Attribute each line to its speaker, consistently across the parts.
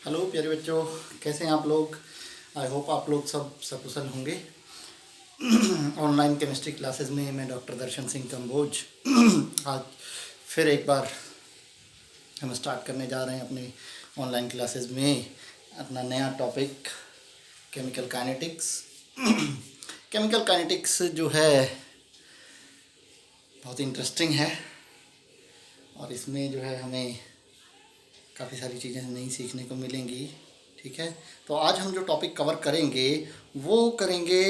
Speaker 1: Hello प्यारे बच्चों, कैसे हैं आप लोग। आई होप आप लोग सब सकुशल होंगे। ऑनलाइन केमिस्ट्री क्लासेस में मैं डॉक्टर दर्शन सिंह कंबोज आज फिर एक बार हम स्टार्ट करने जा रहे हैं अपनी ऑनलाइन क्लासेस में अपना नया topic chemical kinetics. Chemical kinetics जो है बहुत इंटरेस्टिंग है और इसमें जो है हमें काफ़ी सारी चीज़ें नई सीखने को मिलेंगी। ठीक है, तो आज हम जो टॉपिक कवर करेंगे वो करेंगे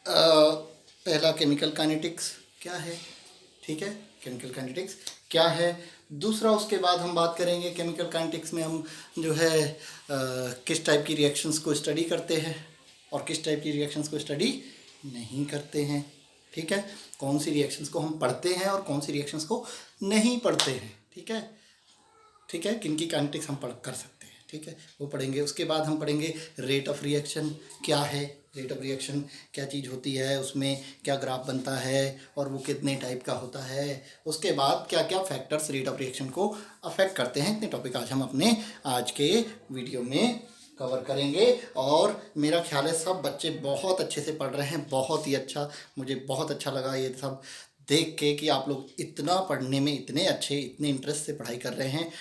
Speaker 1: पहला केमिकल काइनेटिक्स क्या है। ठीक है, केमिकल काइनेटिक्स क्या है। दूसरा, उसके बाद हम बात करेंगे केमिकल काइनेटिक्स में हम जो है किस टाइप की रिएक्शंस को स्टडी करते हैं और किस टाइप की रिएक्शंस को स्टडी नहीं करते हैं। ठीक है, कौन सी रिएक्शंस को हम पढ़ते हैं और कौन सी रिएक्शंस को नहीं पढ़ते हैं। ठीक है, किन की काइनेटिक्स हम पढ़ कर सकते हैं। ठीक है, वो पढ़ेंगे। उसके बाद हम पढ़ेंगे रेट ऑफ रिएक्शन क्या है। रेट ऑफ रिएक्शन क्या चीज़ होती है, उसमें क्या ग्राफ बनता है और वो कितने टाइप का होता है। उसके बाद क्या क्या फैक्टर्स रेट ऑफ रिएक्शन को अफेक्ट करते हैं। इतने टॉपिक आज हम अपने आज के वीडियो में कवर करेंगे और मेरा ख्याल है सब बच्चे बहुत अच्छे से पढ़ रहे हैं। बहुत ही अच्छा, मुझे बहुत अच्छा लगा ये सब देख के कि आप लोग इतना पढ़ने में इतने अच्छे, इतने इंटरेस्ट से पढ़ाई कर रहे हैं।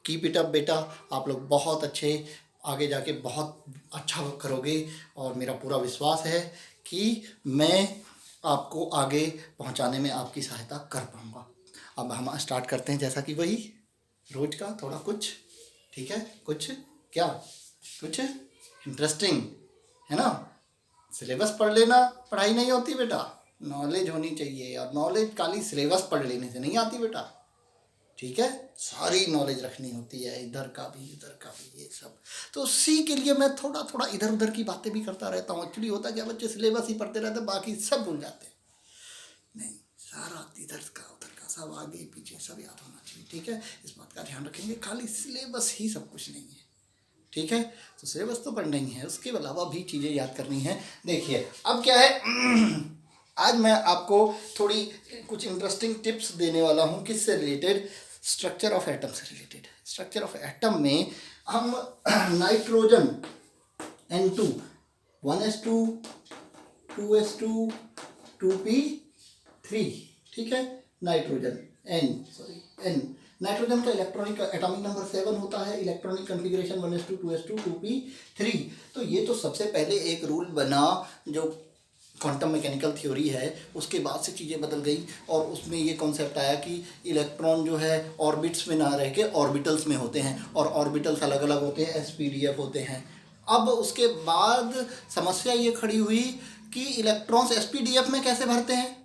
Speaker 1: कीप इट अप बेटा, आप लोग बहुत अच्छे, आगे जाके बहुत अच्छा करोगे और मेरा पूरा विश्वास है कि मैं आपको आगे पहुंचाने में आपकी सहायता कर पाऊंगा। अब हम स्टार्ट करते हैं, जैसा कि वही रोज का थोड़ा कुछ। ठीक है, कुछ क्या, कुछ इंटरेस्टिंग है ना। सिलेबस पढ़ लेना पढ़ाई नहीं होती बेटा, नॉलेज होनी चाहिए और नॉलेज खाली सिलेबस पढ़ लेने से नहीं आती बेटा। ठीक है, सारी नॉलेज रखनी होती है, इधर का भी उधर का भी, ये सब। तो उसी के लिए मैं थोड़ा थोड़ा इधर उधर की बातें भी करता रहता हूँ। एक्चुअली होता क्या, बच्चे सिलेबस ही पढ़ते रहते, बाकी सब भूल जाते हैं। नहीं, सारा इधर का उधर का सब आगे पीछे सब याद होना चाहिए। ठीक है, इस बात का ध्यान रखेंगे। खाली सिलेबस ही सब कुछ नहीं है। ठीक है, तो सिलेबस तो पढ़ना ही है, उसके अलावा भी चीज़ें याद करनी है। देखिए अब क्या है, आज मैं आपको थोड़ी कुछ इंटरेस्टिंग टिप्स देने वाला हूँ। किससे रिलेटेड, स्ट्रक्चर ऑफ एटम से रिलेटेड। स्ट्रक्चर ऑफ एटम में हम nitrogen N2 1s2 2s2 2p3। ठीक है, नाइट्रोजन N नाइट्रोजन का इलेक्ट्रॉनिक एटॉमिक नंबर 7 होता है। Electronic configuration 1s2 2s2 2p3। तो ये तो सबसे पहले एक रूल बना जो क्वांटम मैकेनिकल थ्योरी है, उसके बाद से चीज़ें बदल गई और उसमें ये कॉन्सेप्ट आया कि इलेक्ट्रॉन जो है ऑर्बिट्स में ना रह के ऑर्बिटल्स में होते हैं और ऑर्बिटल्स अलग अलग होते हैं, एसपीडीएफ होते हैं। अब उसके बाद समस्या ये खड़ी हुई कि इलेक्ट्रॉन्स एसपीडीएफ में कैसे भरते हैं,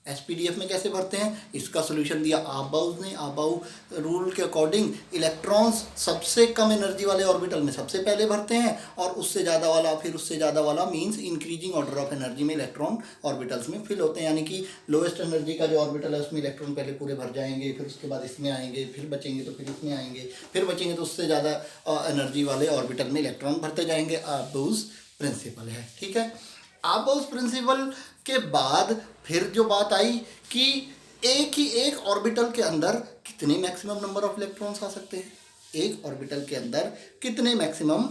Speaker 1: एसपीडीएफ में कैसे भरते हैं। इसका सोल्यूशन दिया आबाउज ने। आबाउ रूल के अकॉर्डिंग इलेक्ट्रॉन्स सबसे कम एनर्जी वाले ऑर्बिटल में सबसे पहले भरते हैं और उससे ज़्यादा वाला, फिर उससे ज़्यादा वाला, means increasing order of energy में इलेक्ट्रॉन ऑर्बिटल्स में फिल होते हैं। यानी कि लोएस्ट एनर्जी का जो ऑर्बिटल है उसमें इलेक्ट्रॉन पहले पूरे भर जाएंगे, फिर उसके बाद इसमें आएंगे, फिर बचेंगे तो फिर इसमें आएंगे, फिर बचेंगे तो उससे ज़्यादा एनर्जी वाले ऑर्बिटल में इलेक्ट्रॉन भरते जाएंगे। आबाउज प्रिंसिपल है। ठीक है, आबाउज प्रिंसिपल के बाद फिर जो बात आई कि एक ऑर्बिटल के अंदर कितने मैक्सिमम नंबर ऑफ इलेक्ट्रॉन्स आ सकते हैं, एक ऑर्बिटल के अंदर कितने मैक्सिमम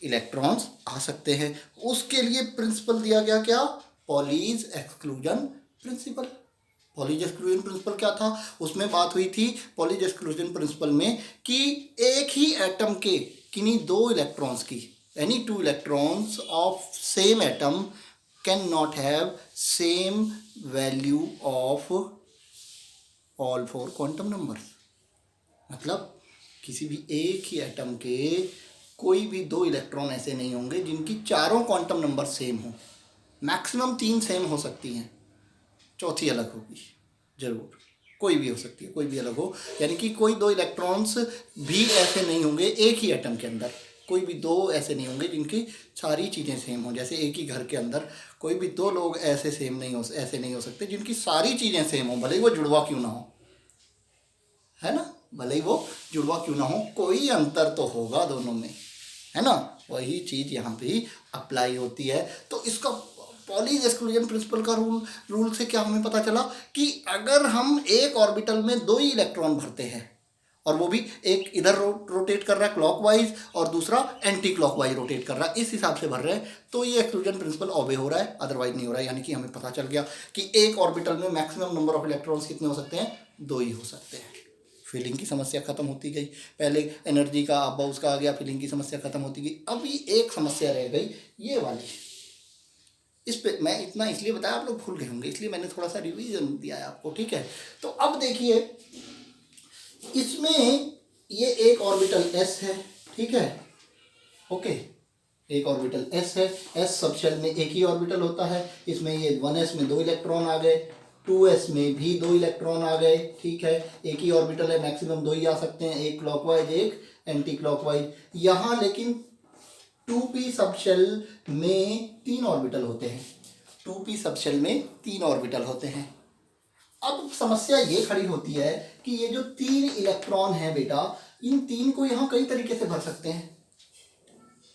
Speaker 1: इलेक्ट्रॉन्स आ सकते हैं। उसके लिए प्रिंसिपल दिया गया, क्या, Pauli's exclusion principle. Pauli's exclusion principle क्या था, उसमें बात हुई थी पॉलीज एक्सक्लूजन प्रिंसिपल में कि एक ही एटम के किन्हीं दो इलेक्ट्रॉन्स की, any two electrons of same atom can not have same value of all four quantum numbers. मतलब किसी भी एक ही एटम के कोई भी दो इलेक्ट्रॉन ऐसे नहीं होंगे जिनकी चारों क्वांटम नंबर सेम हो। मैक्सिमम 3 सेम हो सकती हैं, चौथी अलग होगी जरूर, कोई भी हो सकती है, कोई भी अलग हो। यानी कि कोई दो इलेक्ट्रॉन्स भी ऐसे नहीं होंगे एक ही एटम के अंदर, कोई भी दो ऐसे नहीं होंगे जिनकी सारी चीज़ें सेम हो। जैसे एक ही घर के अंदर कोई भी दो लोग ऐसे ऐसे नहीं हो सकते जिनकी सारी चीज़ें सेम हो, भले ही वो जुड़वा क्यों ना हो, है ना, भले ही वो जुड़वा क्यों ना हो, कोई अंतर तो होगा दोनों में, है ना। वही चीज़ यहाँ पे अप्लाई होती है। तो इसका पॉलीज एक्सक्लूजन प्रिंसिपल का रूल से क्या हमें पता चला कि अगर हम एक ऑर्बिटल में दो ही इलेक्ट्रॉन भरते हैं और वो भी एक इधर रोटेट कर रहा है क्लॉकवाइज और दूसरा एंटी क्लॉकवाइज रोटेट कर रहा है, इस हिसाब से भर रहे हैं, तो ये एक्सक्लूजन प्रिंसिपल ऑबे हो रहा है, अदरवाइज नहीं हो रहा है। यानी कि हमें पता चल गया कि एक ऑर्बिटल में मैक्सिमम नंबर ऑफ इलेक्ट्रॉन्स कितने हो सकते हैं, 2 ही हो सकते हैं। फिलिंग की समस्या खत्म होती गई, पहले एनर्जी का अब उसका आ गया, फिलिंग की समस्या खत्म होती गई। अभी एक समस्या रह गई ये वाली, इस पे मैं इतना इसलिए बताया, आप लोग भूल गए होंगे, इसलिए मैंने थोड़ा सा रिवीजन दिया है आपको, ठीक है। तो अब देखिए इसमें ये एक ऑर्बिटल s है, ठीक है, ओके, एक ऑर्बिटल s है, s सब शेल में एक ही ऑर्बिटल होता है। इसमें ये 1s में 2 इलेक्ट्रॉन आ गए, 2s में भी 2 इलेक्ट्रॉन आ गए, ठीक है, एक ही ऑर्बिटल है, मैक्सिमम 2 ही आ सकते हैं, एक क्लॉकवाइज एक एंटी क्लॉकवाइज। यहाँ लेकिन 2p सब शेल में 3 ऑर्बिटल होते हैं, 2p सब शेल में 3 ऑर्बिटल होते हैं। अब समस्या ये खड़ी होती है कि ये जो 3 इलेक्ट्रॉन है बेटा, इन 3 को यहाँ कई तरीके से भर सकते हैं।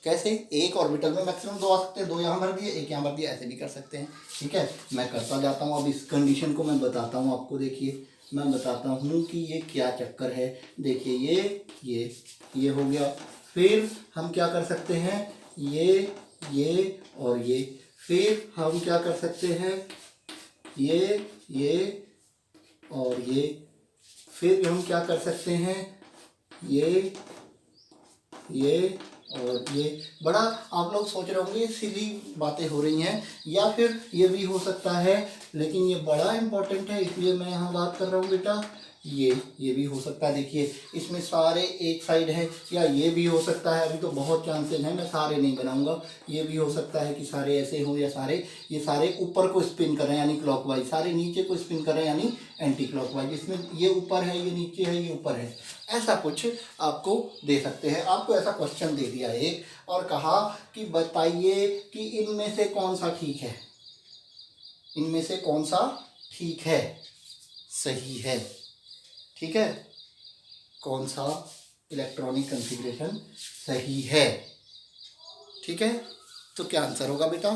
Speaker 1: कैसे? एक ऑर्बिटल में मैक्सिमम 2 आ सकते हैं, 2 यहाँ भर दिए, एक यहाँ भर दिया, ऐसे भी कर सकते हैं, ठीक है। मैं करता जाता हूँ, अब इस कंडीशन को मैं बताता हूँ आपको। देखिए मैं बताता हूँ कि ये क्या चक्कर है। देखिए ये हो गया, फिर हम क्या कर सकते हैं, ये और ये, फिर हम क्या कर सकते हैं, ये और ये, फिर हम क्या कर सकते हैं, ये और ये। बड़ा आप लोग सोच रहे होंगे सिली बातें हो रही हैं, या फिर ये भी हो सकता है, लेकिन ये बड़ा इंपॉर्टेंट है इसलिए मैं यहाँ बात कर रहा हूँ बेटा। ये भी हो सकता है, देखिए इसमें सारे एक साइड है, या ये भी हो सकता है, अभी तो बहुत चांसेस हैं, मैं सारे नहीं बनाऊंगा। ये भी हो सकता है कि सारे ऐसे हो, या ये सारे ऊपर को स्पिन कर रहे हैं यानी क्लॉकवाइज, सारे नीचे को स्पिन कर रहे हैं यानी एंटी क्लॉकवाइज। इसमें ये ऊपर है, ये नीचे है, ये ऊपर है, ऐसा कुछ आपको दे सकते हैं। आपको ऐसा क्वेश्चन दे दिया एक, और कहा कि बताइए कि इनमें से कौन सा ठीक है, इनमें से कौन सा ठीक है, सही है, ठीक है, कौन सा इलेक्ट्रॉनिक कॉन्फ़िगरेशन सही है, ठीक है। तो क्या आंसर होगा बेटा?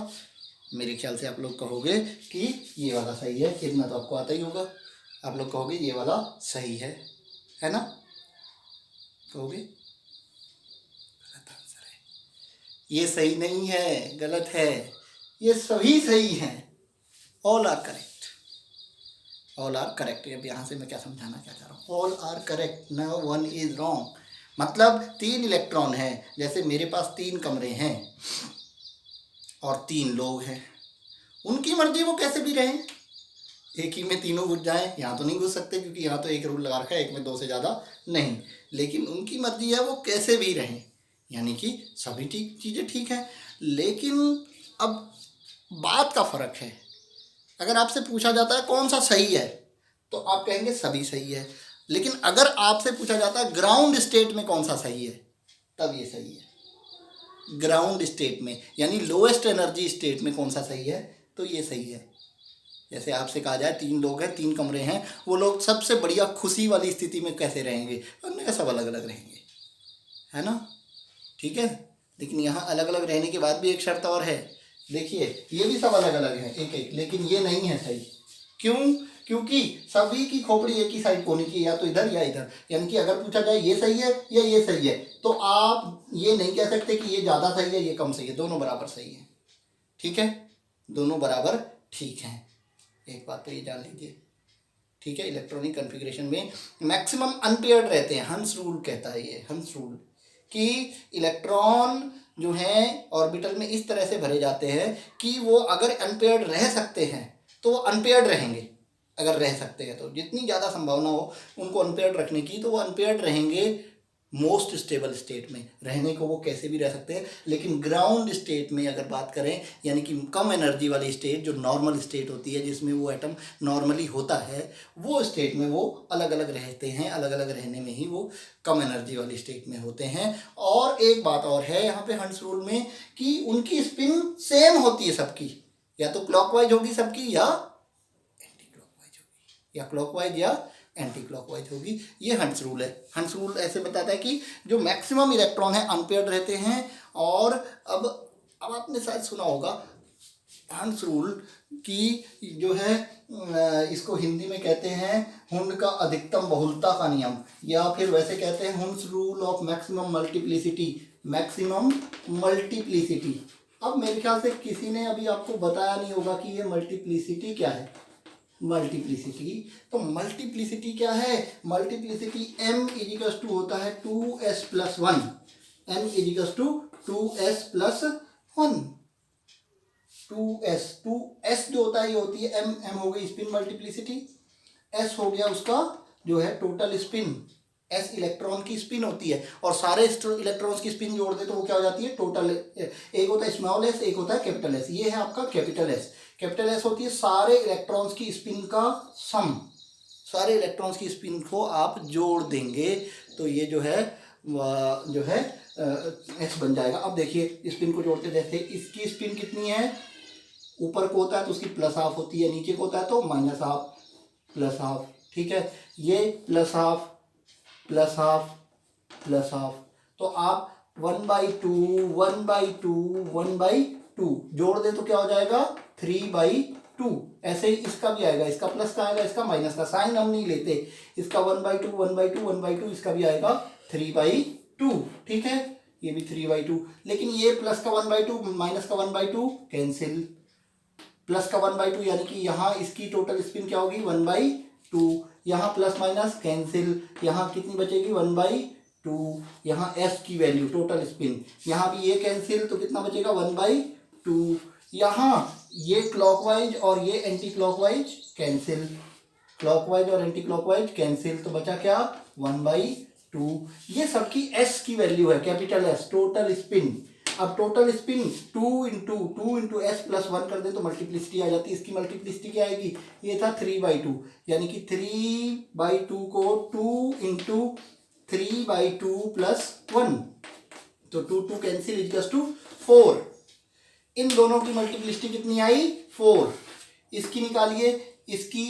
Speaker 1: मेरे ख्याल से आप लोग कहोगे कि ये वाला सही है, इतना तो आपको आता ही होगा। आप लोग कहोगे ये वाला सही है ना? कहोगे गलत आंसर है, ये सही नहीं है, गलत है, ये सभी सही हैं, all are correct, all are correct. अब यहाँ से मैं क्या समझाना क्या चाह रहा हूँ, all are correct, no one is wrong. मतलब 3 इलेक्ट्रॉन है, जैसे मेरे पास 3 कमरे हैं और 3 लोग हैं, उनकी मर्जी वो कैसे भी रहें, एक ही में तीनों घुस जाएं, यहाँ तो नहीं घुस सकते क्योंकि यहाँ तो एक रूल लगा रखा है, एक में 2 से ज़्यादा नहीं, लेकिन उनकी मर्जी है वो कैसे भी रहें, यानी कि सभी चीज़ें ठीक हैं। लेकिन अब बात का फ़र्क है, अगर आपसे पूछा जाता है कौन सा सही है तो आप कहेंगे सभी सही है, लेकिन अगर आपसे पूछा जाता है ग्राउंड स्टेट में कौन सा सही है, तब ये सही है। ग्राउंड स्टेट में यानी लोएस्ट एनर्जी स्टेट में कौन सा सही है, तो ये सही है। जैसे आपसे कहा जाए 3 लोग हैं, 3 कमरे हैं, वो लोग सबसे बढ़िया खुशी वाली स्थिति में कैसे रहेंगे, उनमें सब अलग अलग रहेंगे, है ना, ठीक है। लेकिन यहाँ अलग अलग रहने के बाद भी एक शर्त और है, देखिए ये भी सब अलग अलग हैं एक एक, लेकिन ये नहीं है सही। क्यों? क्योंकि सभी की खोपड़ी एक ही साइड को होनी चाहिए, या तो इधर या इधर। यानी कि अगर पूछा जाए ये सही है या ये सही है, तो आप ये नहीं कह सकते कि ये ज़्यादा सही है ये कम सही है, दोनों बराबर सही है, ठीक है, दोनों बराबर ठीक हैं। एक बात तो ये जान लीजिए, ठीक है। इलेक्ट्रॉनिक कॉन्फ़िगरेशन में मैक्सिमम अनपेयर्ड रहते हैं, हंस रूल कहता है ये, हंस रूल, कि इलेक्ट्रॉन जो हैं ऑर्बिटल में इस तरह से भरे जाते हैं कि वो अगर अनपेयर्ड रह सकते हैं तो वो अनपेयर्ड रहेंगे, अगर रह सकते हैं तो जितनी ज़्यादा संभावना हो उनको अनपेयर्ड रखने की तो वो अनपेयर्ड रहेंगे मोस्ट स्टेबल स्टेट में, रहने को वो कैसे भी रह सकते हैं। लेकिन ग्राउंड स्टेट में अगर बात करें, यानी कि कम एनर्जी वाली स्टेट जो नॉर्मल स्टेट होती है, जिसमें वो एटम नॉर्मली होता है, वो स्टेट में वो अलग अलग रहते हैं, अलग अलग रहने में ही वो कम एनर्जी वाली स्टेट में होते हैं। और एक बात और है यहाँ पे हंस रूल में, कि उनकी स्पिन सेम होती है सबकी, या तो क्लॉकवाइज होगी सबकी या एंटी क्लॉकवाइज होगी, या क्लॉकवाइज या एंटी क्लॉकवाइज होगी। ये हंस रूल है। हंस रूल ऐसे बताता है कि जो मैक्सिमम इलेक्ट्रॉन है अनपेयर्ड रहते हैं। और अब आपने शायद सुना होगा हंस रूल की जो है इसको हिंदी में कहते हैं हुंड का अधिकतम बहुलता का नियम, या फिर वैसे कहते हैं हुंस rule of maximum multiplicity, maximum multiplicity. अब मेरे ख्याल से किसी ने अभी आपको बताया नहीं होगा कि ये मल्टीप्लिसिटी क्या है। मल्टीप्लिसिटी, तो मल्टीप्लिसिटी क्या है? मल्टीप्लिसिटी m इजिकल्स टू होता है 2s plus 1, m equals to 2s plus 1, 2s जो होता है ये होती है m हो गई स्पिन मल्टीप्लिसिटी, s हो गया उसका जो है टोटल स्पिन, s इलेक्ट्रॉन की स्पिन होती है, और सारे इलेक्ट्रॉन्स की स्पिन जोड़ दे तो वो क्या हो जाती है टोटल। एक होता है स्मॉल s, एक होता है कैपिटल S, ये है आपका कैपिटल S। कैपिटल S होती है सारे इलेक्ट्रॉन्स की स्पिन का सम, सारे इलेक्ट्रॉन्स की स्पिन को आप जोड़ देंगे तो ये जो है S बन जाएगा। अब देखिए स्पिन को जोड़ते, जैसे इसकी स्पिन कितनी है, ऊपर को होता है तो उसकी प्लस हाफ होती है, नीचे को होता है तो माइनस हाफ प्लस हाफ, ठीक है। ये plus half plus half plus half, तो आप 1/2 1/2 1/2 जोड़ दे तो क्या हो जाएगा 3/2। ऐसे ही इसका भी आएगा, इसका प्लस का आएगा, इसका माइनस का, साइन हम नहीं लेते, इसका 1/2 1/2 1/2, इसका भी आएगा 3/2, ठीक है, ये भी 3/2। लेकिन ये प्लस का 1/2 माइनस का 1/2 कैंसिल, प्लस का 1/2 यानी कि यहाँ इसकी टोटल स्पिन क्या होगी 1/2, यहाँ प्लस माइनस कैंसिल, यहाँ कितनी बचेगी 1/2, यहाँ s की वैल्यू टोटल स्पिन, यहाँ भी ये कैंसिल तो कितना बचेगा 1/2, यहाँ ये क्लॉकवाइज और ये एंटी क्लॉकवाइज कैंसिल, क्लॉकवाइज और एंटी क्लॉकवाइज कैंसिल, तो बचा क्या 1/2। ये सबकी s की वैल्यू है, कैपिटल S टोटल स्पिन। अब total spin 2 into s plus 1 कर दे तो मल्टीप्लिसिटी आ जाती है, इसकी मल्टीप्लिसिटी क्या आएगी, ये था 3/2, यानी कि 3/2 को 2 इंटू 3/2 प्लस 1, तो 2 कैंसिल इक्वल्स टू 4। इन दोनों की मल्टीप्लिसिटी कितनी आई 4, इसकी निकालिए, इसकी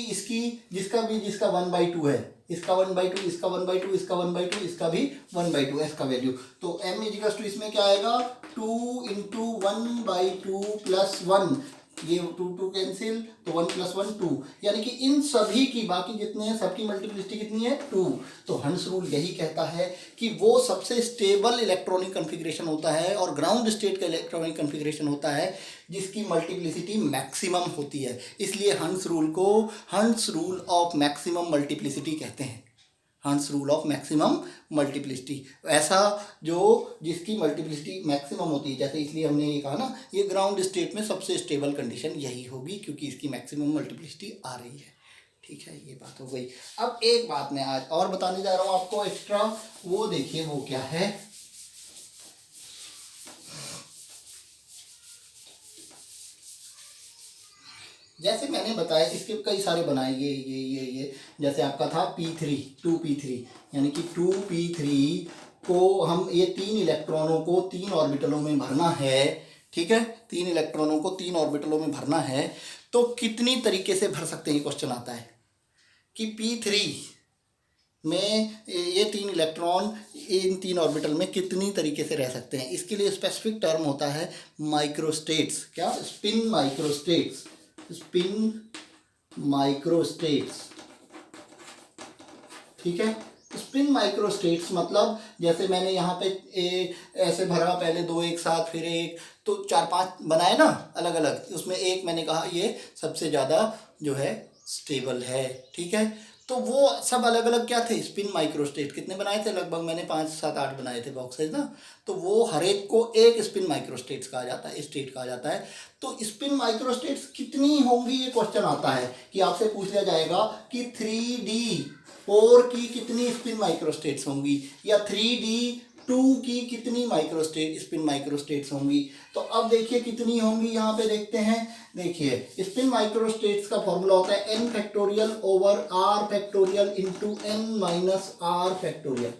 Speaker 1: जिसका 1/2 है, इसका 1/2, इसका 1/2, इसका 1/2, इसका भी 1/2 s का वैल्यू, तो m इजिकल्स टू इसमें क्या आएगा 2 इंटू 1/2 प्लस 1, ये 2 कैंसिल तो 1 प्लस 1 2, यानी कि इन सभी की बाकी जितने हैं सबकी मल्टीप्लिसिटी कितनी है 2। तो हंस रूल यही कहता है कि वो सबसे स्टेबल इलेक्ट्रॉनिक कन्फिग्रेशन होता है और ग्राउंड स्टेट का इलेक्ट्रॉनिक कन्फिग्रेशन होता है जिसकी मल्टीप्लिसिटी मैक्सिमम होती है, इसलिए हंस रूल को हंस रूल ऑफ मैक्सिमम मल्टीप्लिसिटी कहते हैं, हंस रूल ऑफ मैक्सिमम मल्टीप्लिसिटी। ऐसा जो जिसकी मल्टीप्लिसिटी मैक्सिमम होती है, जैसे इसलिए हमने ये कहा ना ये ग्राउंड स्टेट में सबसे स्टेबल कंडीशन यही होगी क्योंकि इसकी मैक्सिमम मल्टीप्लिसिटी आ रही है, ठीक है, ये बात हो गई। अब एक बात मैं आज और बताने जा रहा हूँ आपको एक्स्ट्रा, वो देखिए वो क्या है। जैसे मैंने बताया इसके कई सारे बनाए, ये जैसे आपका था P3 2p3, यानी कि 2p3 को हम ये 3 इलेक्ट्रॉनों को 3 ऑर्बिटलों में भरना है, ठीक है, 3 इलेक्ट्रॉनों को 3 ऑर्बिटलों में भरना है, तो कितनी तरीके से भर सकते हैं, ये क्वेश्चन आता है कि P3 में ये 3 इलेक्ट्रॉन इन 3 ऑर्बिटल में कितनी तरीके से रह सकते हैं। इसके लिए स्पेसिफिक टर्म होता है माइक्रोस्टेट्स, क्या स्पिन माइक्रोस्टेट्स, स्पिन माइक्रोस्टेट्स, ठीक है। स्पिन माइक्रोस्टेट्स मतलब जैसे मैंने यहाँ पे ऐसे भरा, पहले 2 एक साथ, फिर एक, तो 4-5 बनाए ना अलग अलग, उसमें एक मैंने कहा ये सबसे ज़्यादा जो है स्टेबल है, ठीक है। तो वो सब अलग अलग क्या थे स्पिन माइक्रोस्टेट, कितने बनाए थे, लगभग मैंने 5-7-8 बनाए थे बॉक्सेज ना, तो वो हर एक को एक स्पिन माइक्रोस्टेट्स कहा जाता है, स्टेट कहा जाता है। तो स्पिन माइक्रोस्टेट्स कितनी होंगी ये क्वेश्चन आता है कि आपसे पूछ लिया जाएगा कि 3D4 की कितनी स्पिन माइक्रोस्टेट्स होंगी या 3D2 की कितनी स्पिन माइक्रोस्टेट्स होंगी। तो अब देखिए कितनी होंगी, यहाँ पे देखते हैं, देखिए स्पिन माइक्रोस्टेट्स का फॉर्मूला होता है n factorial over r factorial into n minus r factorial,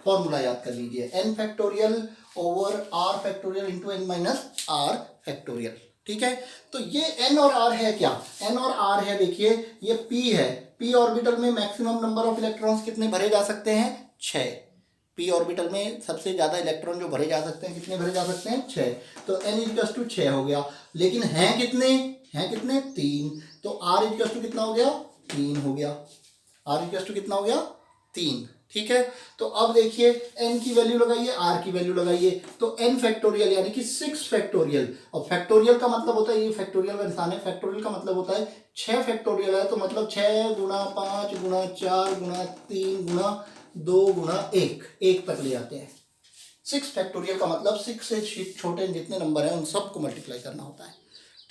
Speaker 1: formula याद कर लीजिए, n factorial over r factorial into n minus r factorial, ठीक है। तो ये n और r है, क्या n और r है, देखिए ये p है, p ऑर्बिटल में मैक्सिमम नंबर ऑफ इलेक्ट्रॉन्स कितने भरे जा सकते हैं 6, p ऑर्बिटल में सबसे ज़्यादा इलेक्ट्रॉन जो भरे जा सकते हैं, कितने भरे जा सकते हैं? 6। तो n इक्वल्स टू 6 हो गया, लेकिन हैं कितने 3। तो r इक्वल्स टू कितना हो गया? 3 हो गया। r इक्वल्स टू कितना हो गया? 3। ठीक है, तो अब देखिए n की वैल्यू लगाइए, r की वैल्यू लगाइए, तो n फैक्टोरियल यानी कि 6 फैक्टोरियल। और फैक्टोरियल का मतलब होता है, ये फैक्टोरियल का निशान है, फैक्टोरियल का मतलब होता है 6 फैक्टोरियल है, तो मतलब 6 गुणा 5 गुणा 4 गुणा 3 गुणा 2 गुणा 1 तक ले जाते हैं। 6 फैक्टोरियल का मतलब 6 से छोटे जितने नंबर हैं उन सबको मल्टीप्लाई करना होता है।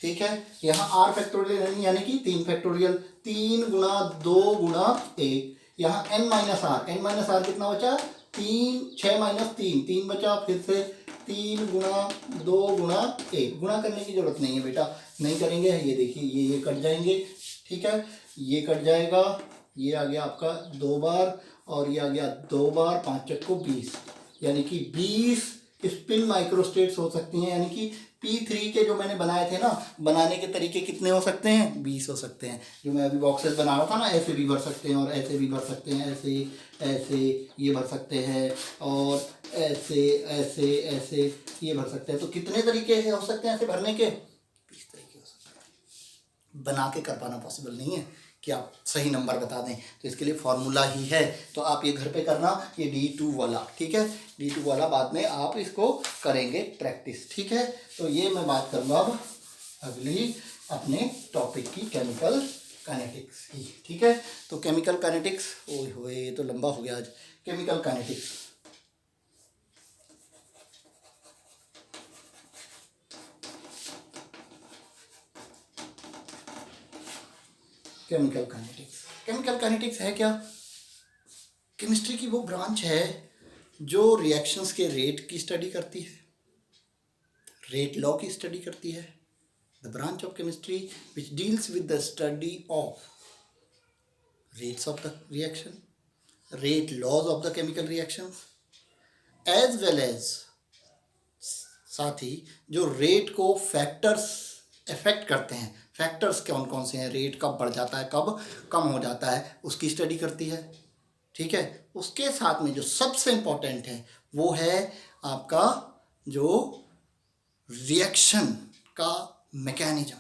Speaker 1: ठीक है, यहाँ r फैक्टोरियल यानी कि 3 फैक्टोरियल, 3 गुणा 2 गुणा 1। यहाँ n माइनस आर कितना बचा? 3, 6 माइनस 3 बचा, फिर से 3 गुणा 2 गुणा 1। गुणा करने की जरूरत नहीं है बेटा, नहीं करेंगे। ये देखिए ये कट जाएंगे। ठीक है, ये कट जाएगा, ये आ गया आपका 2 बार और ये आ गया 2 बार, 5 चक्को 20, यानी कि 20 स्पिन माइक्रोस्टेट्स हो सकती हैं। यानी कि P3 के जो मैंने बनाए थे ना, बनाने के तरीके कितने हो सकते हैं? 20 हो सकते हैं। जो मैं अभी बॉक्सेस बना रहा था ना, ऐसे भी भर सकते हैं और ऐसे भी भर सकते हैं, ऐसे ये भर सकते हैं और ऐसे ये भर सकते हैं। तो कितने तरीके हो सकते हैं ऐसे भरने के? 20 तरीके हो सकते हैं। बना के कर पाना पॉसिबल नहीं है कि आप सही नंबर बता दें, तो इसके लिए फॉर्मूला ही है। तो आप ये घर पे करना, ये D2 वाला। ठीक है, D2 वाला बाद में आप इसको करेंगे प्रैक्टिस। ठीक है, तो ये मैं बात करूँगा अब अगली अपने टॉपिक की, केमिकल काइनेटिक्स की। ठीक है, तो केमिकल काइनेटिक्स, ओए होए ये तो लंबा हो गया आज। केमिकल काइनेटिक्स, केमिकल काइनेटिक्स है क्या? केमिस्ट्री की वो ब्रांच है जो रिएक्शंस के रेट की स्टडी करती है, रेट लॉ की स्टडी करती है। The branch of chemistry which deals with the study of rates of the reaction, rate laws of the chemical reactions, as well as साथ ही जो रेट को फैक्टर्स इफेक्ट करते हैं। फैक्टर्स कौन कौन से हैं? रेट कब बढ़ जाता है, कब कम हो जाता है, उसकी स्टडी करती है। ठीक है, उसके साथ में जो सबसे इम्पोर्टेंट है वो है आपका जो रिएक्शन का मैकेनिज्म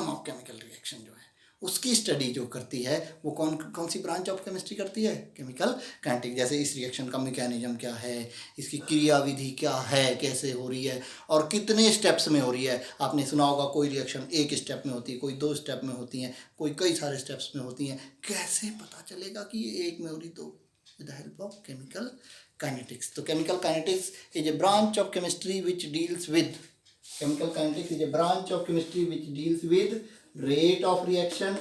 Speaker 1: ऑफ केमिकल रिएक्शन जो है उसकी स्टडी जो करती है वो कौन सी ब्रांच ऑफ केमिस्ट्री करती है? Chemical kinetics. जैसे इस रिएक्शन का मैकेनिज्म क्या है, इसकी क्रियाविधि क्या है, कैसे हो रही है और कितने स्टेप्स में हो रही है। आपने सुना होगा कोई रिएक्शन एक स्टेप में होती है, कोई 2 स्टेप में होती हैं, कोई कई सारे स्टेप्स में होती हैं। कैसे पता चलेगा कि ये एक में हो रही? तो with the help of chemical kinetics. तो chemical kinetics is a branch of chemistry which deals with, chemical kinetics is a branch of chemistry which deals with rate of reaction।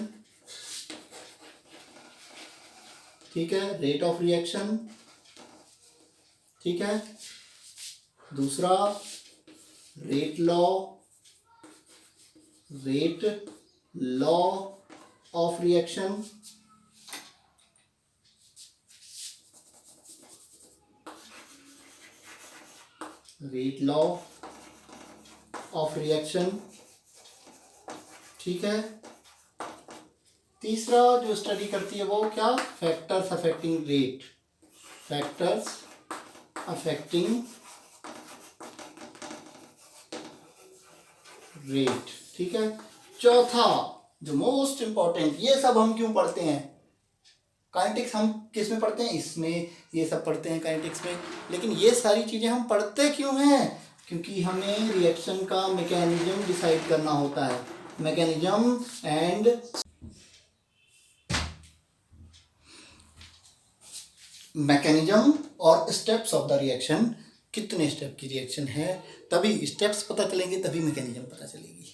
Speaker 1: ठीक है, रेट ऑफ रिएक्शन। ठीक है, दूसरा rate law of reaction. Rate law of reaction. ठीक है, तीसरा जो study करती है वो क्या? Factors affecting rate, factors affecting rate. ठीक है, चौथा जो मोस्ट इंपॉर्टेंट, ये सब हम क्यों पढ़ते हैं? काइनेटिक्स हम किस में पढ़ते हैं? इसमें ये सब पढ़ते हैं काइनेटिक्स में। लेकिन ये सारी चीजें हम पढ़ते क्यों हैं? क्योंकि हमें रिएक्शन का मैकेनिज्म डिसाइड करना होता है। मैकेनिज्म एंड मैकेनिज्म और स्टेप्स ऑफ द रिएक्शन, कितने स्टेप की रिएक्शन है, तभी स्टेप्स पता चलेंगे, तभी मैकेनिज्म पता चलेगी।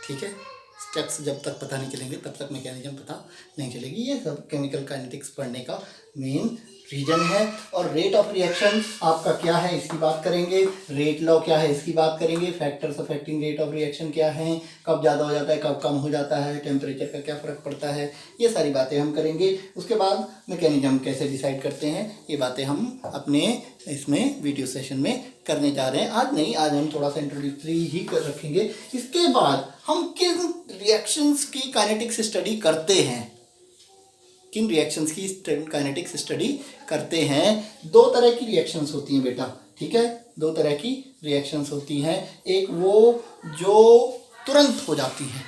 Speaker 1: ठीक है, स्टेप्स जब तक पता नहीं चलेंगे तब तक मैकेनिज्म पता नहीं चलेगी। ये सब केमिकल काइनेटिक्स पढ़ने का मेन रीजन है। और रेट ऑफ रिएक्शन आपका क्या है इसकी बात करेंगे, रेट लॉ क्या है इसकी बात करेंगे, factors affecting rate of reaction क्या है, कब ज़्यादा हो जाता है, कब कम हो जाता है, टेम्परेचर का क्या फ़र्क पड़ता है, ये सारी बातें हम करेंगे। उसके बाद मैकेनिज्म कैसे डिसाइड करते हैं, ये बातें हम अपने इसमें वीडियो सेशन में करने जा रहे हैं। आज नहीं, आज हम थोड़ा सा इंट्रोड्यूसरी ही कर रखेंगे। इसके बाद हम किन रिएक्शंस की काइनेटिक्स स्टडी करते हैं किन रिएक्शंस की काइनेटिक्स स्टडी करते हैं। दो तरह की रिएक्शंस होती हैं बेटा, ठीक है, दो तरह की रिएक्शंस होती हैं। एक वो जो तुरंत हो जाती है,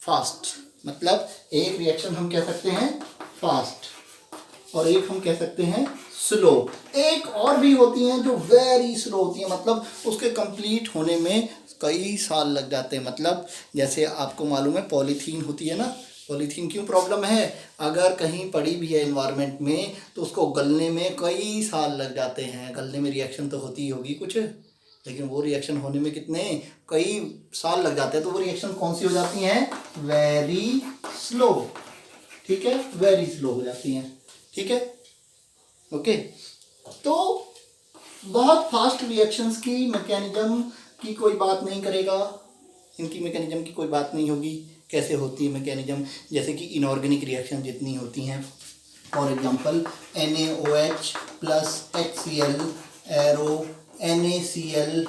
Speaker 1: फास्ट, मतलब एक रिएक्शन हम कह सकते हैं फास्ट और एक हम कह सकते हैं स्लो। एक और भी होती हैं जो वेरी स्लो होती हैं, मतलब उसके कंप्लीट होने में कई साल लग जाते हैं। मतलब जैसे आपको मालूम है पॉलीथीन होती है ना, पॉलीथीन क्यों प्रॉब्लम है, अगर कहीं पड़ी भी है एनवायरनमेंट में तो उसको गलने में कई साल लग जाते हैं। गलने में रिएक्शन तो होती ही होगी कुछ, लेकिन वो रिएक्शन होने में कितने कई साल लग जाते हैं। तो वो रिएक्शन कौन सी हो जाती हैं, वेरी स्लो, ठीक है, वेरी स्लो हो जाती हैं, ठीक है, ओके। तो बहुत फास्ट रिएक्शंस की मैकेनिज्म की कोई बात नहीं करेगा, इनकी मैकेनिज्म की कोई बात नहीं होगी। कैसे होती है मैकेनिज्म, जैसे कि इनऑर्गेनिक रिएक्शन जितनी होती हैं, for example NaOH plus HCl arrow NaCl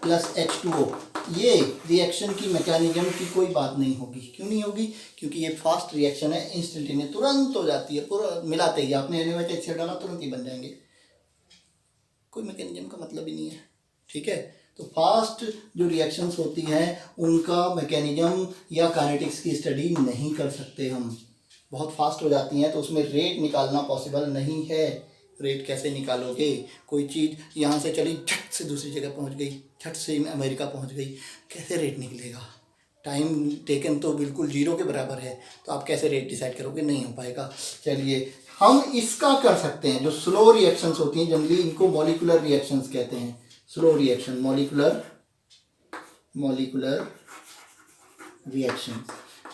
Speaker 1: plus H2O, ये रिएक्शन की मैकेनिज्म की कोई बात नहीं होगी। क्यों नहीं होगी, क्योंकि ये फास्ट रिएक्शन है, इंस्टेंटेनियस, तुरंत हो जाती है, पूरा मिलाते ही आपने NaOH HCl डाला तुरंत ही बन जाएंगे, कोई मैकेनिज्म का मतलब ही नहीं है, ठीक है। तो फास्ट जो रिएक्शंस होती हैं उनका मैकेनिज्म या काइनेटिक्स की स्टडी नहीं कर सकते हम, बहुत फास्ट हो जाती हैं तो उसमें रेट निकालना पॉसिबल नहीं है। रेट कैसे निकालोगे, कोई चीज़ यहाँ से चली झट से दूसरी जगह पहुँच गई, झट से अमेरिका पहुँच गई, कैसे रेट निकलेगा, टाइम टेकन तो बिल्कुल जीरो के बराबर है, तो आप कैसे रेट डिसाइड करोगे, नहीं हो पाएगा। चलिए हम इसका कर सकते हैं, जो स्लो रिएक्शंस होती हैं जनरली इनको मॉलिक्यूलर रिएक्शंस कहते हैं, स्लो रिएक्शन, मॉलिक्यूलर रिएक्शन।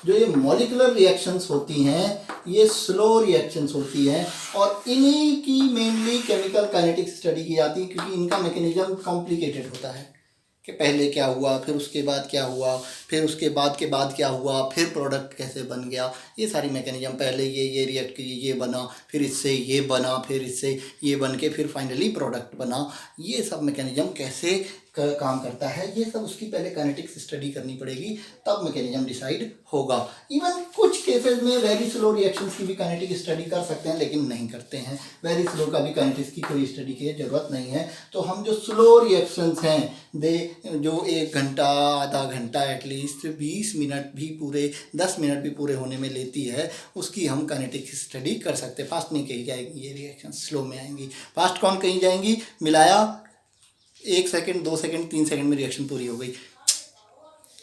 Speaker 1: जो ये मॉलिक्यूलर रिएक्शंस होती हैं ये स्लो रिएक्शंस होती हैं और इन्हीं की मेनली केमिकल काइनेटिक्स स्टडी की जाती है, क्योंकि इनका मैकेनिज्म कॉम्प्लिकेटेड होता है कि पहले क्या हुआ, फिर उसके बाद क्या हुआ, फिर उसके बाद के बाद क्या हुआ, फिर प्रोडक्ट कैसे बन गया, ये सारी मैकेनिज्म, पहले ये रिएक्ट की ये बना, फिर इससे ये बना, फिर इससे ये बन के फिर फाइनली प्रोडक्ट बना, ये सब मैकेनिज्म कैसे काम करता है, ये सब उसकी पहले काइनेटिक्स स्टडी करनी पड़ेगी, तब मैकेनिज्म डिसाइड होगा। इवन कुछ केसेस में वेरी स्लो रिएक्शंस की भी काइनेटिक स्टडी कर सकते हैं, लेकिन नहीं करते हैं, वेरी स्लो का भी काइनेटिक्स की कोई स्टडी की ज़रूरत नहीं है। तो हम जो स्लो रिएक्शंस हैं जो 1 घंटा, आधा घंटा, एटलीस्ट 20 मिनट भी पूरे, 10 मिनट भी पूरे होने में लेती है, उसकी हम काइनेटिक स्टडी कर सकते हैं। फास्ट नहीं कही जाएगी ये रिएक्शन, स्लो में आएंगी। फास्ट कौन कही जाएंगी, मिलाया 1 सेकेंड, 2 सेकेंड, 3 सेकेंड में रिएक्शन पूरी हो गई,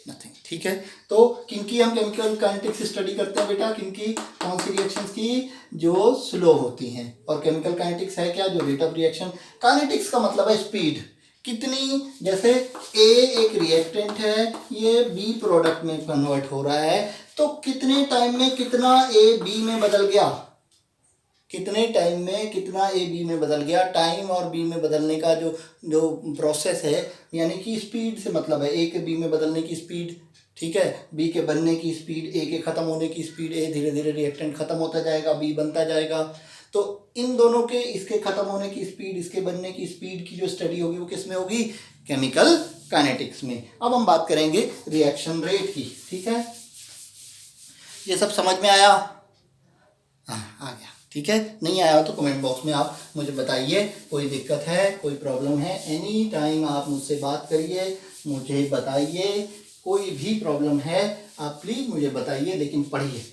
Speaker 1: नथिंग, ठीक है। तो किनकी हम केमिकल काइनेटिक्स स्टडी करते हैं बेटा, किनकी, कौन सी रिएक्शंस की, जो स्लो होती हैं। और केमिकल काइनेटिक्स है क्या, जो रेट ऑफ रिएक्शन। काइनेटिक्स का मतलब है स्पीड, कितनी, जैसे A एक रिएक्टेंट है, ये B प्रोडक्ट में कन्वर्ट हो रहा है, तो कितने टाइम में कितना A B में बदल गया, कितने टाइम में कितना A B में बदल गया। टाइम और B में बदलने का जो प्रोसेस है, यानी कि स्पीड से मतलब है, A के B में बदलने की स्पीड, ठीक है, B के बनने की स्पीड, A के ख़त्म होने की स्पीड, A धीरे धीरे रिएक्टेंट ख़त्म होता जाएगा, B बनता जाएगा। तो इन दोनों के, इसके ख़त्म होने की स्पीड, इसके बनने की स्पीड की जो स्टडी होगी वो किस में होगी, केमिकल काइनेटिक्स में। अब हम बात करेंगे रिएक्शन रेट की, ठीक है। ये सब समझ में आया, हाँ आ गया, ठीक है। नहीं आया तो कमेंट बॉक्स में आप मुझे बताइए, कोई दिक्कत है, कोई प्रॉब्लम है, एनी टाइम आप मुझसे बात करिए, मुझे बताइए, कोई भी प्रॉब्लम है आप प्लीज़ मुझे बताइए, लेकिन पढ़िए,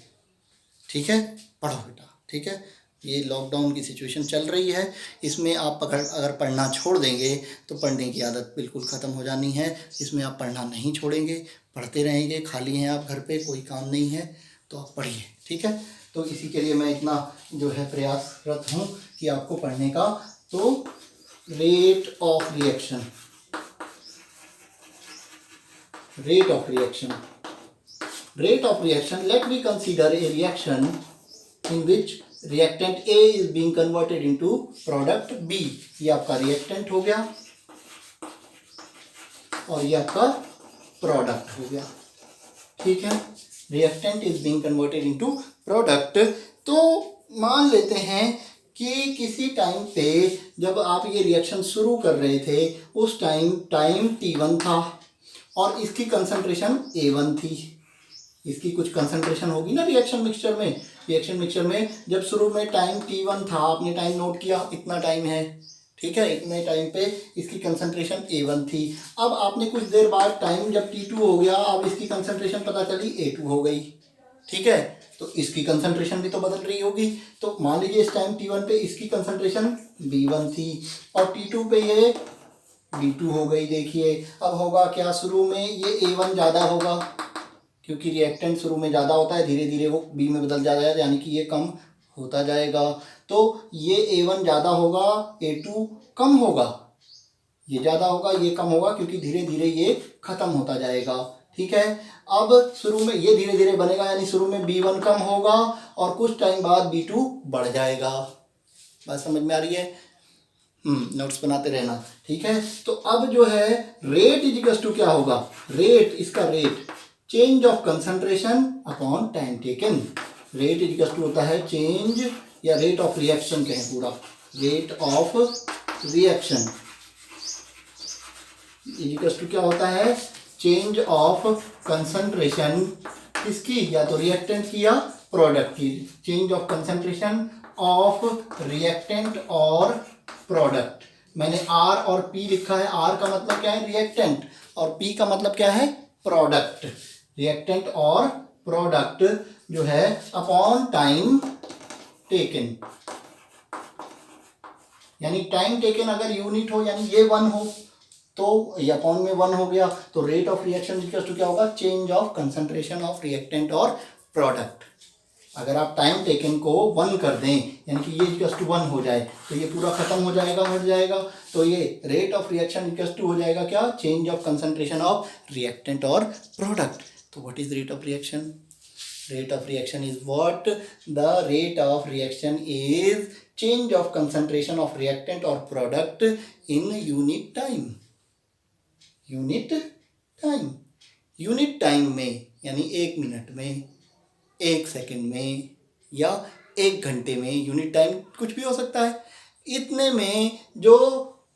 Speaker 1: ठीक है, पढ़ो बेटा, ठीक है। ये लॉकडाउन की सिचुएशन चल रही है, इसमें आप अगर पढ़ना छोड़ देंगे तो पढ़ने की आदत बिल्कुल ख़त्म हो जानी है। इसमें आप पढ़ना नहीं छोड़ेंगे, पढ़ते रहेंगे, खाली हैं आप घर पे, कोई काम नहीं है तो आप पढ़िए, ठीक है। तो इसी के लिए मैं इतना जो है प्रयासरत हूँ कि आपको पढ़ने का। तो rate of reaction, rate of reaction, rate of reaction, let me consider a reaction in which reactant A is being converted into product B। ये आपका रिएक्टेंट हो गया और ये आपका प्रोडक्ट हो गया, ठीक है। Reactant is being converted into product. तो मान लेते हैं कि किसी टाइम पे जब आप ये रिएक्शन शुरू कर रहे थे, उस टाइम T1 था और इसकी कंसंट्रेशन A1 थी। इसकी कुछ कंसंट्रेशन होगी ना रिएक्शन मिक्सचर में, रिएक्शन मिक्सचर में जब शुरू में टाइम T1 था, आपने टाइम नोट किया, इतना टाइम है, ठीक है, इतने टाइम पे इसकी कंसंट्रेशन A1 थी। अब आपने कुछ देर बाद टाइम जब T2 हो गया, अब इसकी कंसंट्रेशन पता चली A2 हो गई, ठीक है, तो इसकी कंसंट्रेशन भी तो बदल रही होगी। तो मान लीजिए इस टाइम T1 पे इसकी कंसंट्रेशन B1 थी और T2 पे ये B2 हो गई। देखिए अब होगा क्या, शुरू में ये A1 ज़्यादा होगा क्योंकि रिएक्टेंट शुरू में ज़्यादा होता है, धीरे धीरे वो B में बदल जाएगा, यानी कि ये कम होता जाएगा। तो ये A1 ज़्यादा होगा, A2 कम होगा, ये ज़्यादा होगा, ये कम होगा, क्योंकि धीरे धीरे ये ख़त्म होता जाएगा, ठीक है। अब शुरू में ये धीरे धीरे बनेगा, यानी शुरू में B1 कम होगा और कुछ टाइम बाद B2 बढ़ जाएगा। बात समझ में आ रही है? नोट्स बनाते रहना, ठीक है। तो अब जो है रेट इज इक्वल टू क्या होगा, रेट, इसका rate change of concentration upon time taken. Rate is equal to होता है चेंज या रेट ऑफ रिएक्शन कहें पूरा, rate of reaction is equal to क्या होता है, चेंज ऑफ कंसंट्रेशन किसकी, या तो रिएक्टेंट की या प्रोडक्ट की, change of concentration of reactant और प्रोडक्ट। मैंने R और P लिखा है, R का मतलब क्या है, रिएक्टेंट, और P का मतलब क्या है, प्रोडक्ट। रिएक्टेंट और प्रोडक्ट जो है अपॉन टाइम टेकन, यानी टाइम टेकन अगर यूनिट हो, यानी ये 1 हो तो ये अपॉन में 1 हो गया, तो rate of reaction equal to क्या होगा, change of concentration of reactant और प्रोडक्ट। अगर आप टाइम टेकन को 1 कर दें, यानी कि ये इक्वल टू 1 हो जाए, तो ये पूरा खत्म हो जाएगा, हट जाएगा, तो ये rate of reaction equal to हो जाएगा क्या, change of concentration of reactant और प्रोडक्ट। तो what is rate of reaction, rate of reaction is what, the rate of reaction is change of concentration of reactant or product in unit time, unit time, unit time में यानी 1 minute में, 1 second में या 1 घंटे में, unit time कुछ भी हो सकता है। इतने में जो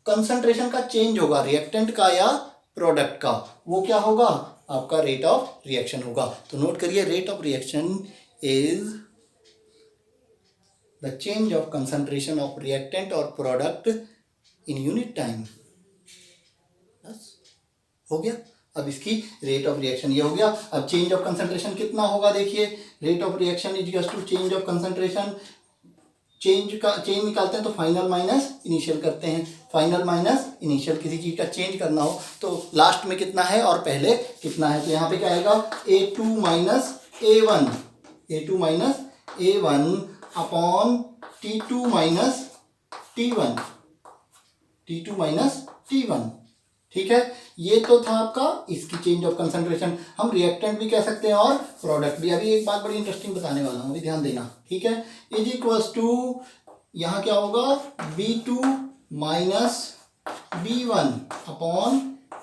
Speaker 1: कंसंट्रेशन का चेंज होगा रिएक्टेंट का या प्रोडक्ट का, वो क्या होगा, आपका रेट ऑफ रिएक्शन होगा। तो नोट करिए, rate of reaction is the change of concentration of reactant और प्रोडक्ट इन यूनिट टाइम। बस हो गया। अब इसकी रेट ऑफ रिएक्शन ये हो गया। अब चेंज ऑफ कंसंट्रेशन कितना होगा, देखिए rate of reaction is equal to change of concentration, change निकालते हैं तो फाइनल माइनस इनिशियल करते हैं, फाइनल माइनस इनिशियल, किसी चीज़ का चेंज करना हो तो लास्ट में कितना है और पहले कितना है, तो यहाँ पे क्या आएगा, A2 minus A1, A2 minus A1 upon T2 minus T1, T2 minus T1, ठीक है। ये तो था आपका इसकी चेंज ऑफ कंसंट्रेशन, हम रिएक्टेंट भी कह सकते हैं और प्रोडक्ट भी। अभी एक बात बड़ी इंटरेस्टिंग बताने वाला हूँ, अभी ध्यान देना, ठीक है। इज इक्वल्स टू यहाँ क्या होगा, B2 minus B1 upon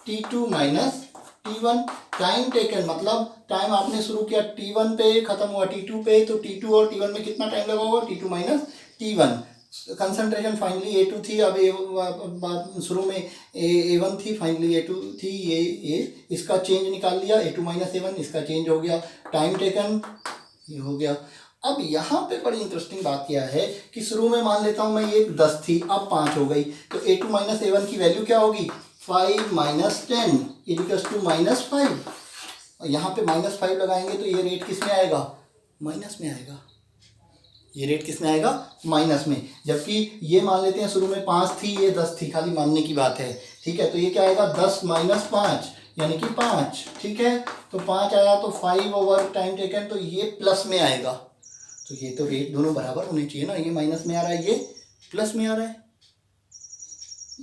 Speaker 1: T2 minus T1। Time taken मतलब टाइम आपने शुरू किया T1 पे, खत्म हुआ T2 पे, तो T2 और T1 में कितना टाइम लगा होगा, T2 minus T1। Concentration finally A2 थी, अब शुरू में A1 थी, फाइनली A2 थी, ये इसका चेंज निकाल लिया, A2 माइनस A1, इसका चेंज हो गया, टाइम टेकन ये हो गया। अब यहाँ पे बड़ी इंटरेस्टिंग बात क्या है कि शुरू में मान लेता हूँ मैं ये 10 थी, अब 5 हो गई, तो A2 माइनस A1 की वैल्यू क्या होगी, 5 माइनस 10 इक्वल्स टू माइनस 5। और यहाँ पे माइनस 5 लगाएंगे तो ये रेट किस में आएगा, माइनस में आएगा, ये रेट किस में आएगा, माइनस में। जबकि ये मान लेते हैं शुरू में 5 थी, ये 10 थी, खाली मानने की बात है, ठीक है। तो ये क्या आएगा, 10 माइनस 5 यानी कि 5, ठीक है। तो 5 आया तो 5 ओवर टाइम टेकन, तो ये प्लस में आएगा। तो ये तो रेट दोनों बराबर होने चाहिए ना, ये माइनस में आ रहा है, ये प्लस में आ रहा है,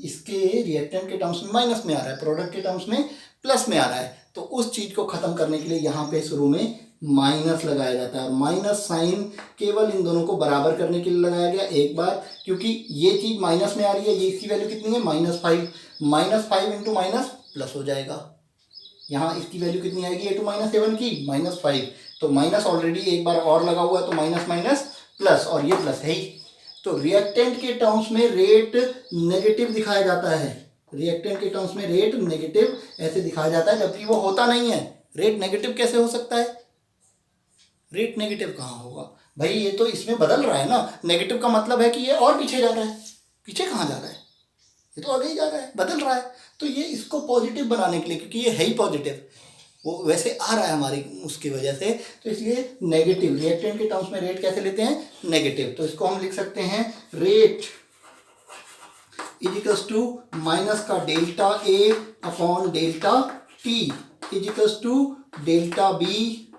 Speaker 1: इसके रिएक्टेंट के टर्म्स में माइनस में आ रहा है, प्रोडक्ट के टर्म्स में प्लस में आ रहा है। तो उस चीज़ को ख़त्म करने के लिए यहाँ पे शुरू में माइनस लगाया जाता है, और माइनस साइन केवल इन दोनों को बराबर करने के लिए लगाया गया एक बार, क्योंकि ये चीज़ माइनस में आ रही है, ये इसकी वैल्यू कितनी है, -5, -5 इंटू माइनस प्लस हो जाएगा। यहाँ इसकी वैल्यू कितनी आएगी, A2 माइनस A1 की -5, तो माइनस ऑलरेडी एक बार और लगा हुआ है, तो माइनस माइनस प्लस, और ये प्लस है ही। तो रिएक्टेंट के टर्म्स में रेट नेगेटिव दिखाया जाता है, रिएक्टेंट के टर्म्स में रेट नेगेटिव ऐसे दिखाया जाता है, जबकि वो होता नहीं है। रेट नेगेटिव कैसे हो सकता है, रेट नेगेटिव कहाँ होगा, भाई ये तो इसमें बदल रहा है ना, नेगेटिव का मतलब है कि ये और पीछे जा रहा है। पीछे कहाँ जा रहा है, ये तो आगे ही जा रहा है, बदल रहा है। तो ये इसको पॉजिटिव बनाने के लिए, क्योंकि ये है ही पॉजिटिव, वो वैसे आ रहा है हमारी उसकी वजह से, तो इसलिए नेगेटिव, रिएक्टेंट के टर्म्स में रेट कैसे लेते हैं, नेगेटिव। तो इसको हम लिख सकते हैं rate is equals to minus का delta A upon delta T is equals to delta B,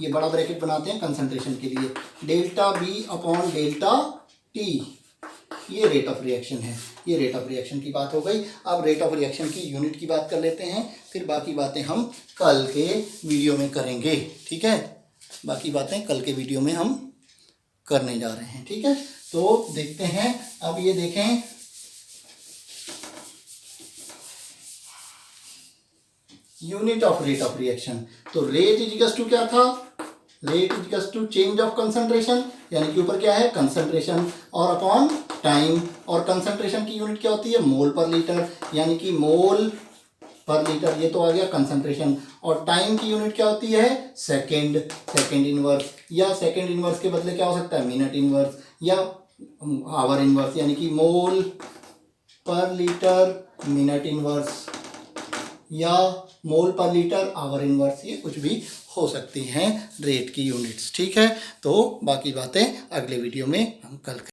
Speaker 1: ये बड़ा ब्रैकेट बनाते हैं कंसंट्रेशन के लिए, delta B upon delta T, ये रेट ऑफ रिएक्शन है। ये रेट ऑफ रिएक्शन की बात हो गई। अब रेट ऑफ रिएक्शन की यूनिट की बात कर लेते हैं, फिर बाकी बातें हम कल के वीडियो में करेंगे, ठीक है। बाकी बातें कल के वीडियो में हम करने जा रहे हैं, ठीक है। तो देखते हैं, अब ये देखें, unit of rate of reaction. तो रेट इज इक्वल्स टू क्या था, rate is equals to change of concentration, यानी कि ऊपर क्या है कंसंट्रेशन, और अपॉन टाइम, और कंसंट्रेशन की यूनिट क्या होती है मोल पर लीटर, यानी कि मोल पर लीटर, ये तो आ गया कंसंट्रेशन। और टाइम की यूनिट क्या होती है सेकंड, सेकंड इनवर्स, या सेकंड इनवर्स के बदले क्या हो सकता है मिनट इनवर्स, या आवर इनवर्स, यानी कि मोल पर लीटर मिनट इनवर्स, या मोल पर लीटर आवर इनवर्स, ये कुछ भी हो सकती हैं रेट की यूनिट्स, ठीक है। तो बाकी बातें अगले वीडियो में हम कल